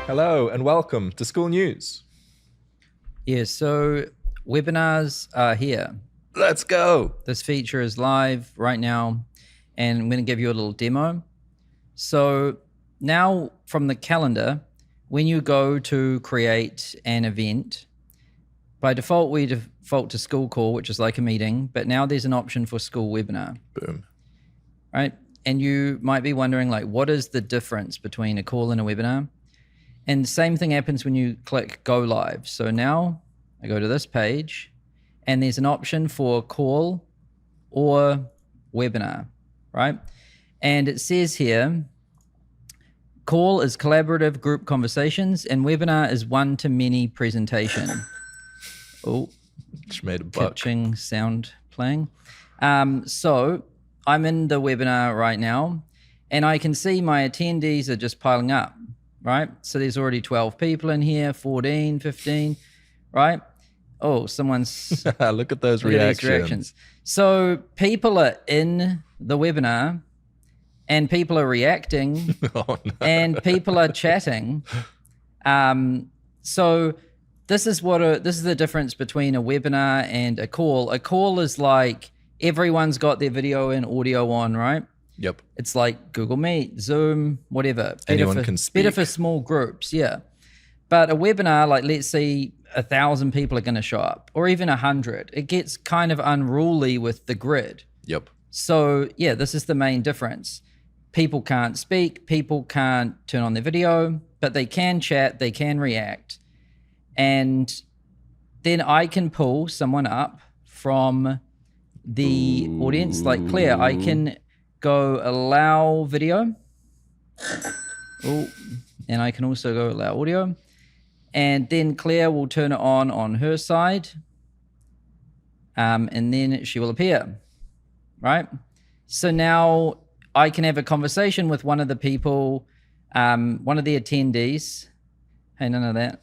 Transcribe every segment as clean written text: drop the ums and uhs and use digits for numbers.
Hello and welcome to Skool News. Yeah, so webinars are here. Let's go. This feature is live right now, and I'm going to give you a little demo. So now from the calendar, when you go to create an event, by default, we default to Skool call, which is like a meeting, but now there's an option for Skool webinar. Boom. Right? And you might be wondering, like, what is the difference between a call and a webinar? And the same thing happens when you click go live. So now I go to this page and there's an option for call or webinar, right? And it says here, call is collaborative group conversations and webinar is one-to-many presentation. Oh, just made a buck. Catching sound playing. So I'm in the webinar right now and I can see my attendees are just piling up. Right? So there's already 12 people in here, 14, 15, right? Oh, someone's... Look at those reactions. So people are in the webinar and people are reacting Oh, no. and people are chatting. So this is the difference between a webinar and a call. A call is like everyone's got their video and audio on, right? Yep. It's like Google Meet, Zoom, whatever. Anyone can speak. Better for small groups, yeah. But a webinar, like let's say 1,000 people are going to show up, or even 100. It gets kind of unruly with the grid. Yep. So yeah, this is the main difference. People can't speak, people can't turn on their video, but they can chat, they can react. And then I can pull someone up from the audience, like Claire. I can go allow video. Oh, and I can also go allow audio. And then Claire will turn it on her side. And then she will appear, right? So now I can have a conversation with one of the people, one of the attendees. Hey, none of that.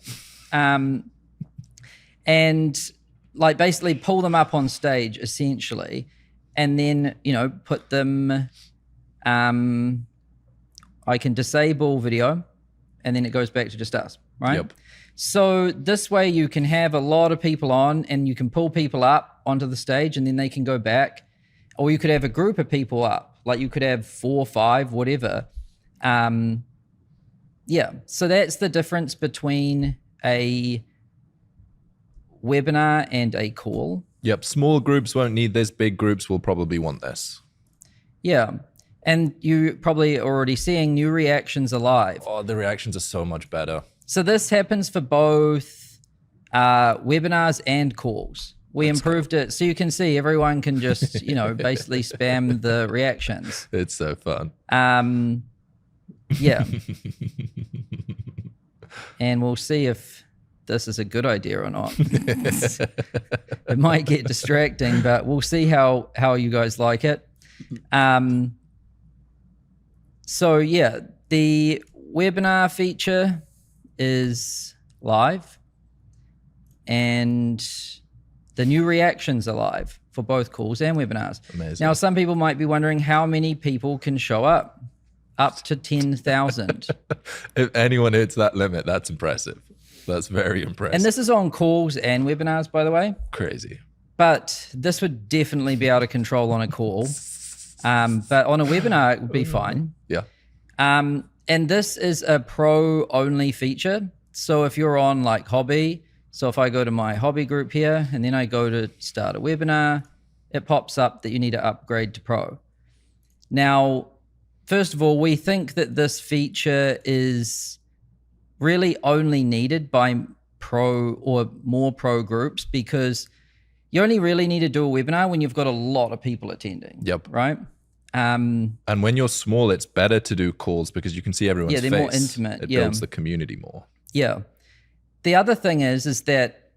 And like basically pull them up on stage essentially. And then, you know, put them, I can disable video and then it goes back to just us, right? Yep. So this way you can have a lot of people on and you can pull people up onto the stage and then they can go back. Or you could have a group of people up, like you could have 4 or 5, whatever. Yeah, so that's the difference between a webinar and a call. Yep. Small groups won't need this. Big groups will probably want this. Yeah. And you probably already seeing new reactions are live. Oh, the reactions are so much better. So this happens for both webinars and calls. We improved it. So you can see everyone can just, you know, basically spam the reactions. It's so fun. Yeah. And we'll see if this is a good idea or not. It might get distracting, but we'll see how you guys like it. So yeah, the webinar feature is live and the new reactions are live for both calls and webinars. Amazing. Now, some people might be wondering how many people can show up to 10,000. If anyone hits that limit, that's impressive. That's very impressive. And this is on calls and webinars, by the way. Crazy. But this would definitely be out of control on a call. But on a webinar, it would be fine. Yeah. And this is a pro-only feature. So if you're on like hobby, so if I go to my hobby group here and then I go to start a webinar, it pops up that you need to upgrade to pro. Now, first of all, we think that this feature is really only needed by pro or more pro groups because you only really need to do a webinar when you've got a lot of people attending. Yep. Right? And when you're small, it's better to do calls because you can see everyone's face. Yeah, they're more intimate. It builds the community more. Yeah. The other thing is that,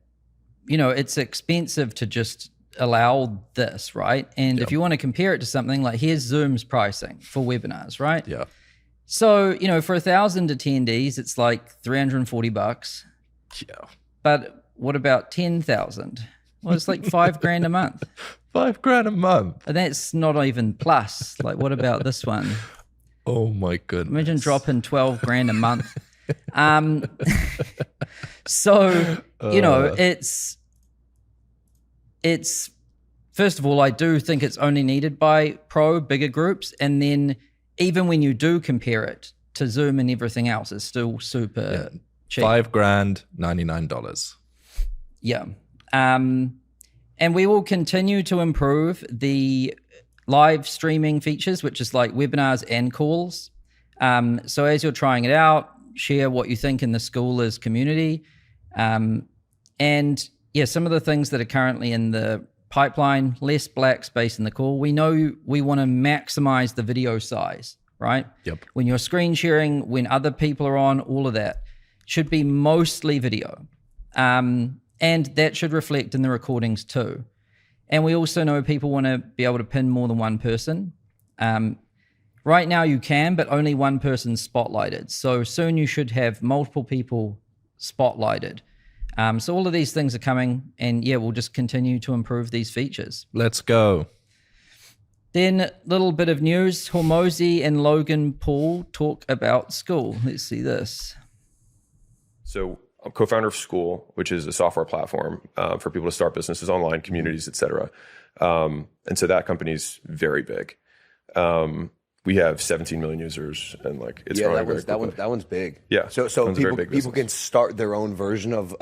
you know, it's expensive to just allow this, right? And if you want to compare it to something like here's Zoom's pricing for webinars, right? Yeah. So, you know, for 1,000 attendees, it's like $340. Yeah. But what about 10,000? Well, it's like $5,000 a month. $5,000 a month. And that's not even plus. Like, what about this one? Oh my goodness. Imagine dropping $12,000 a month. So, it's first of all, I do think it's only needed by bigger groups. And then even when you do compare it to Zoom and everything else, it's still super cheap. $5,000, $99. Yeah. And we will continue to improve the live streaming features, which is like webinars and calls. So as you're trying it out, share what you think in the Skoolers community. And yeah, some of the things that are currently in the pipeline, less black space in the call. We know we want to maximize the video size, right? Yep. When you're screen sharing, when other people are on, all of that should be mostly video. And that should reflect in the recordings too. And we also know people want to be able to pin more than one person. Right now you can, but only one person's spotlighted. So soon you should have multiple people spotlighted. So all of these things are coming, and yeah, we'll just continue to improve these features. Let's go. Then a little bit of news. Hormozi and Logan Paul talk about Skool. Let's see this. So I'm co-founder of Skool, which is a software platform for people to start businesses online, communities, etc. And so that company's very big. We have 17 million users, and like it's growing very quickly. That one's big. Yeah. So people can start their own version of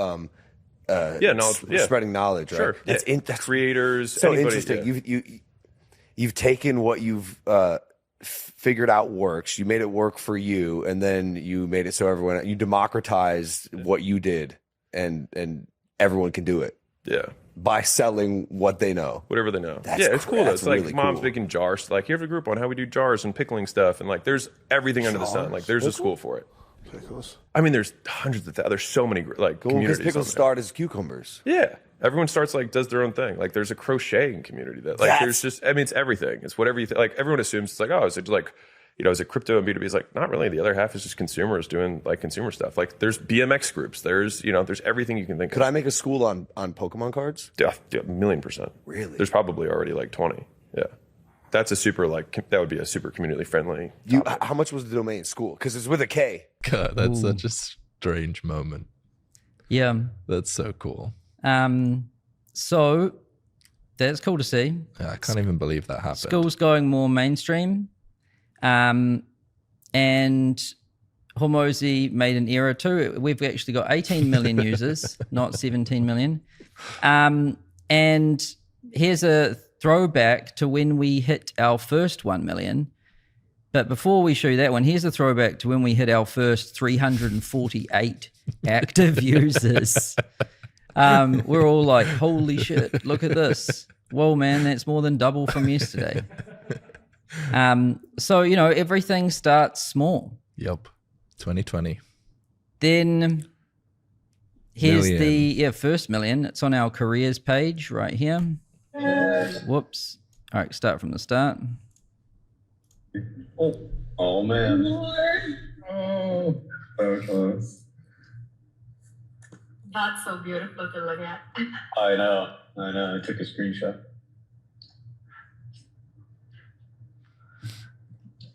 spreading knowledge. Right? Sure. That's creators. So anybody, interesting. You've taken what you've figured out works. You made it work for you, and then you made it so everyone. You democratized what you did, and everyone can do it. Yeah. By selling what they know. Whatever they know. That's it's cool. It's like really mom's cool. making jars. Like, you have a group on how we do jars and pickling stuff. And like, there's everything under the sun. Like, there's a school for it. Pickles. I mean, there's hundreds of there's so many like communities. Because pickles start as cucumbers. Yeah. Everyone starts like, does their own thing. Like, there's a crocheting community that like, there's just, I mean, it's everything. It's whatever you like, everyone assumes it's like, oh, is it like, is it crypto and B2B? It's like, not really. The other half is just consumers doing like consumer stuff. Like, there's BMX groups. There's, there's everything you can think of. Could I make a school on Pokemon cards? Yeah, 1,000,000%. Really? There's probably already like 20. Yeah. That's a super that would be a super community friendly. How much was the domain Skool? Because it's with a K. God, that's such a strange moment. Yeah. That's so cool. So that's cool to see. Yeah, I can't even believe that happened. Skool's going more mainstream. And Hormozi made an error too. We've actually got 18 million users, not 17 million. And here's a throwback to when we hit our first 1 million. But before we show you that one, here's a throwback to when we hit our first 348 active users. We're all like, holy shit, look at this. Whoa, man, that's more than double from yesterday. So, everything starts small. Yep. 2020. Then here's the first million. It's on our careers page right here. Whoops. All right, start from the start. Oh man. Oh, so close. That's so beautiful to look at. I know. I took a screenshot.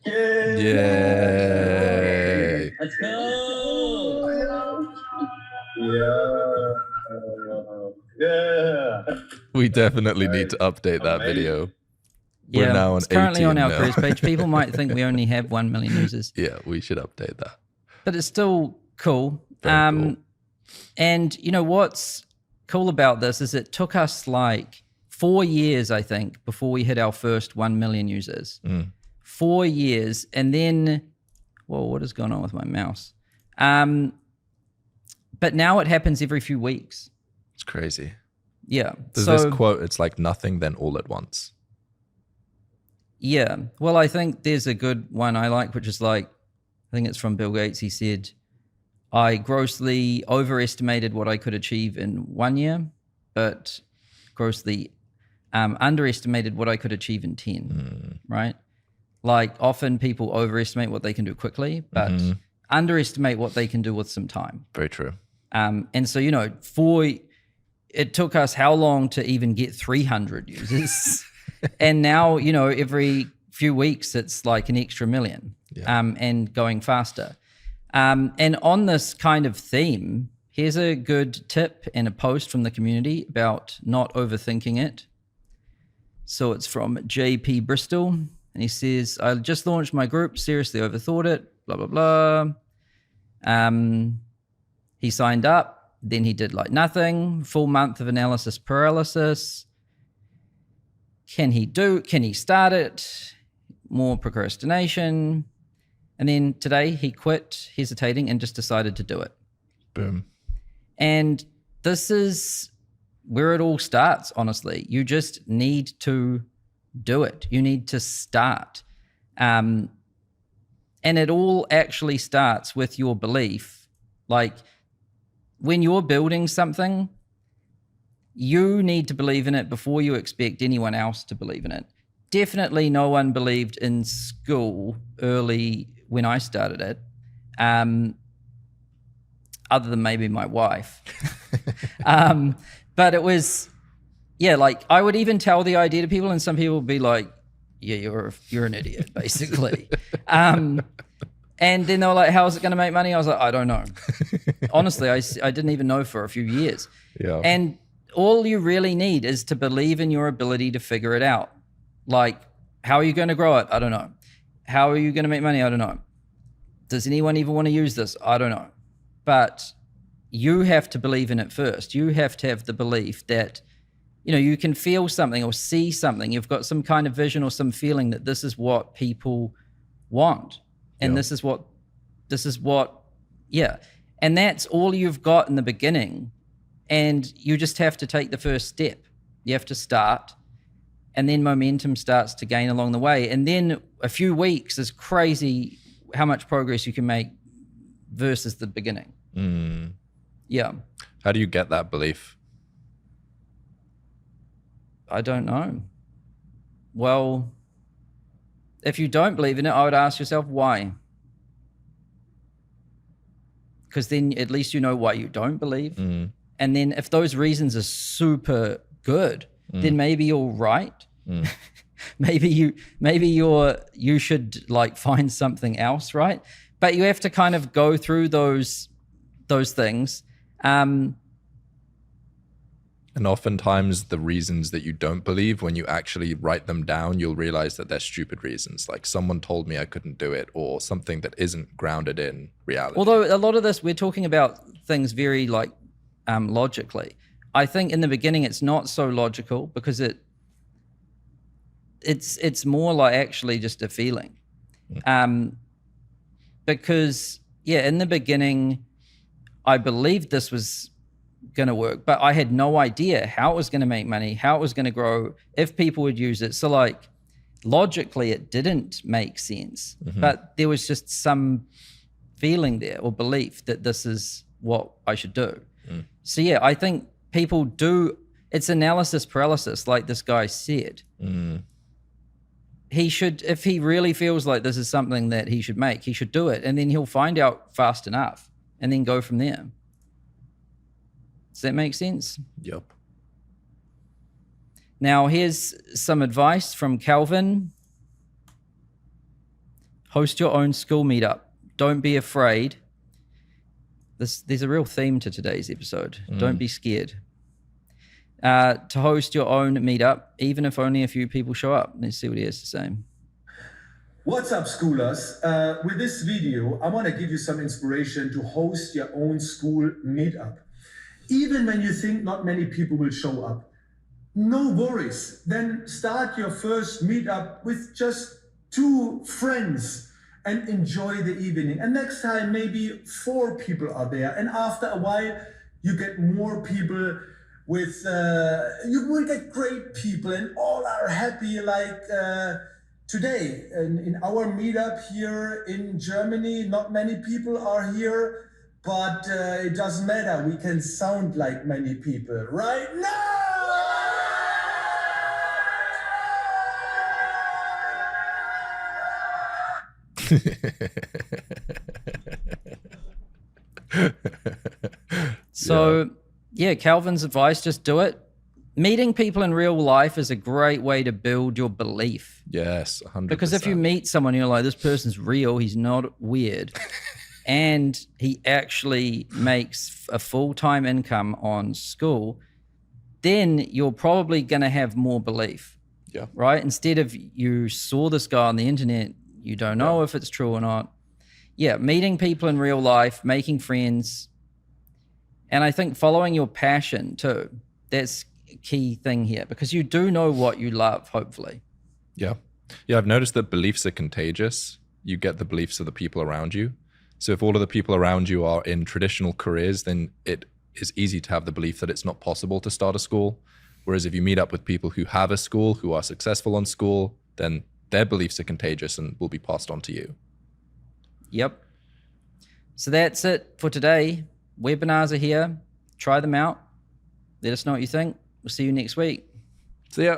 Yay. Let's go. Yeah. We definitely need to update that video. We're now on it's currently on our 18 careers page. People might think we only have 1 million users. Yeah, we should update that. But it's still cool. Very cool. And what's cool about this is it took us like 4 years, I think, before we hit our first 1 million users. 4 years. And then, whoa, what is going on with my mouse? But now it happens every few weeks. It's crazy. Yeah. There's this quote, it's like nothing, then all at once. Yeah. Well, I think there's a good one I like, which is like, I think it's from Bill Gates. He said, I grossly overestimated what I could achieve in 1 year, but grossly underestimated what I could achieve in 10, right? Like often people overestimate what they can do quickly, but underestimate what they can do with some time. Very true. And so, it took us how long to even get 300 users? And now, every few weeks, it's like an extra million and going faster. And on this kind of theme, here's a good tip and a post from the community about not overthinking it. So it's from JP Bristol, and he says, I just launched my group, seriously overthought it, blah, blah, blah. He signed up, then he did like nothing, full month of analysis paralysis. Can he start it? More procrastination. And then today he quit, hesitating, and just decided to do it. Boom. And this is where it all starts, honestly. You just need to do it. You need to start. And it all actually starts with your belief. Like when you're building something, you need to believe in it before you expect anyone else to believe in it. Definitely no one believed in Skool early when I started it. Other than maybe my wife. But it was, yeah, like I would even tell the idea to people and some people would be like, yeah, you're an idiot, basically. And then they were like, how's it going to make money? I was like, I don't know. Honestly, I didn't even know for a few years. Yeah. And all you really need is to believe in your ability to figure it out. Like, how are you going to grow it? I don't know. How are you going to make money? I don't know. Does anyone even want to use this? I don't know. But you have to believe in it first. You have to have the belief that, you know, you can feel something or see something. You've got some kind of vision or some feeling that this is what people want. And this is what, yeah. And that's all you've got in the beginning. And you just have to take the first step. You have to start. And then momentum starts to gain along the way. And then a few weeks is crazy how much progress you can make versus the beginning. Mm. Yeah. How do you get that belief? I don't know. Well, if you don't believe in it, I would ask yourself why. Because then at least you know why you don't believe. Mm. And then if those reasons are super good, then maybe you're right. Mm. maybe you should like find something else, right? But you have to kind of go through those things. And oftentimes the reasons that you don't believe, when you actually write them down, you'll realize that they're stupid reasons. Like someone told me I couldn't do it, or something that isn't grounded in reality. Although a lot of this, we're talking about things very like logically. I think in the beginning it's not so logical because it's more like actually just a feeling. Because yeah, in the beginning I believed this was going to work, but I had no idea how it was going to make money, how it was going to grow, if people would use it. So like logically it didn't make sense, but there was just some feeling there or belief that this is what I should do. So yeah, I think people do, it's analysis paralysis, like this guy said. He should, if he really feels like this is something that he should make, he should do it, and then he'll find out fast enough and then go from there. Does that make sense? Yep. Now, here's some advice from Calvin. Host your own school meetup. Don't be afraid. There's a real theme to today's episode. Don't be scared. To host your own meetup, even if only a few people show up. Let's see what he has to say. What's up, schoolers? With this video, I want to give you some inspiration to host your own school meetup. Even when you think not many people will show up, no worries. Then start your first meetup with just 2 friends and enjoy the evening. And next time, maybe 4 people are there. And after a while, you get more people with, you will get great people and all are happy like today. In our meetup here in Germany, not many people are here. But it doesn't matter. We can sound like many people right now. So, yeah, Calvin's advice, just do it. Meeting people in real life is a great way to build your belief. Yes, 100%. Because if you meet someone, you're like, this person's real, he's not weird. and he actually makes a full-time income on Skool, then you're probably going to have more belief. Yeah. Right? Instead of you saw this guy on the internet, you don't know if it's true or not. Yeah, meeting people in real life, making friends, and I think following your passion too. That's a key thing here, because you do know what you love, hopefully. Yeah. Yeah, I've noticed that beliefs are contagious. You get the beliefs of the people around you. So if all of the people around you are in traditional careers, then it is easy to have the belief that it's not possible to start a school. Whereas if you meet up with people who have a school, who are successful on Skool, then their beliefs are contagious and will be passed on to you. Yep. So that's it for today. Webinars are here. Try them out. Let us know what you think. We'll see you next week. See ya.